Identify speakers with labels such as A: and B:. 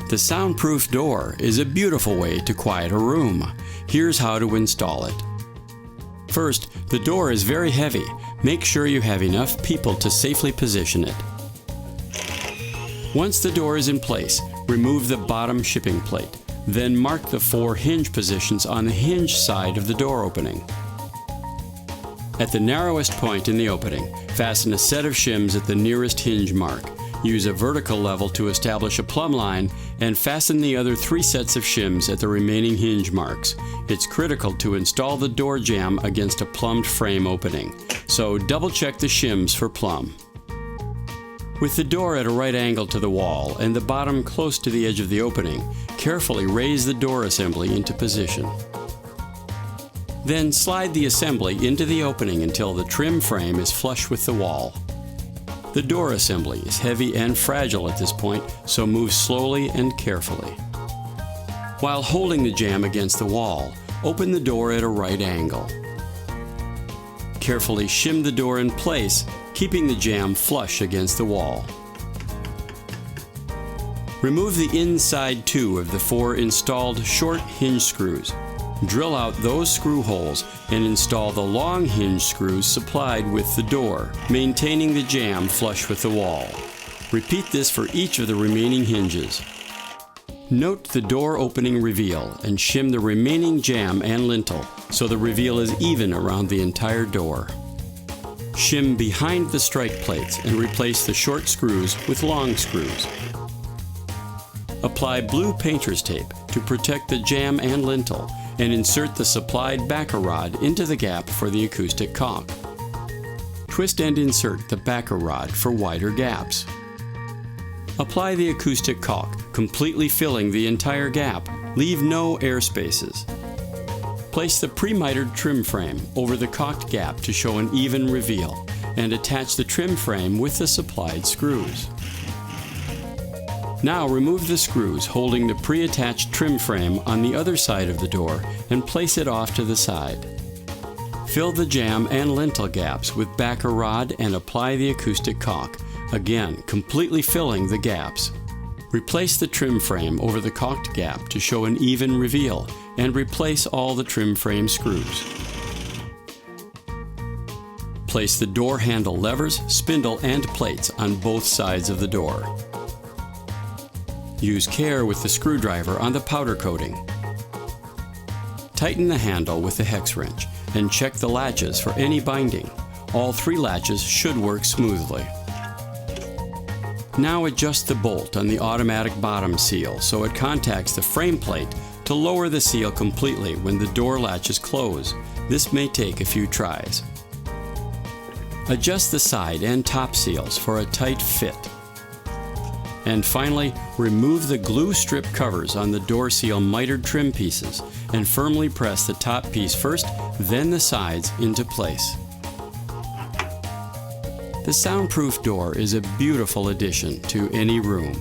A: The soundproof door is a beautiful way to quiet a room. Here's how to install it. First, the door is very heavy. Make sure you have enough people to safely position it. Once the door is in place, remove the bottom shipping plate. Then mark the 4 hinge positions on the hinge side of the door opening. At the narrowest point in the opening, fasten a set of shims at the nearest hinge mark. Use a vertical level to establish a plumb line and fasten the other 3 sets of shims at the remaining hinge marks. It's critical to install the door jamb against a plumbed frame opening, so double check the shims for plumb. With the door at a right angle to the wall and the bottom close to the edge of the opening, carefully raise the door assembly into position. Then slide the assembly into the opening until the trim frame is flush with the wall. The door assembly is heavy and fragile at this point, so move slowly and carefully. While holding the jamb against the wall, open the door at a right angle. Carefully shim the door in place, keeping the jamb flush against the wall. Remove the inside 2 of the 4 installed short hinge screws. Drill out those screw holes and install the long hinge screws supplied with the door, maintaining the jamb flush with the wall. Repeat this for each of the remaining hinges. Note the door opening reveal and shim the remaining jamb and lintel so the reveal is even around the entire door. Shim behind the strike plates and replace the short screws with long screws. Apply blue painter's tape to protect the jamb and lintel and insert the supplied backer rod into the gap for the acoustic caulk. Twist and insert the backer rod for wider gaps. Apply the acoustic caulk, completely filling the entire gap. Leave no air spaces. Place the pre-mitered trim frame over the caulked gap to show an even reveal, and attach the trim frame with the supplied screws. Now remove the screws holding the pre-attached trim frame on the other side of the door and place it off to the side. Fill the jamb and lintel gaps with backer rod and apply the acoustic caulk, again completely filling the gaps. Replace the trim frame over the caulked gap to show an even reveal and replace all the trim frame screws. Place the door handle levers, spindle, and plates on both sides of the door. Use care with the screwdriver on the powder coating. Tighten the handle with the hex wrench and check the latches for any binding. All 3 latches should work smoothly. Now adjust the bolt on the automatic bottom seal so it contacts the frame plate to lower the seal completely when the door latches close. This may take a few tries. Adjust the side and top seals for a tight fit. And finally, remove the glue strip covers on the door seal mitered trim pieces and firmly press the top piece first, then the sides into place. The soundproof door is a beautiful addition to any room.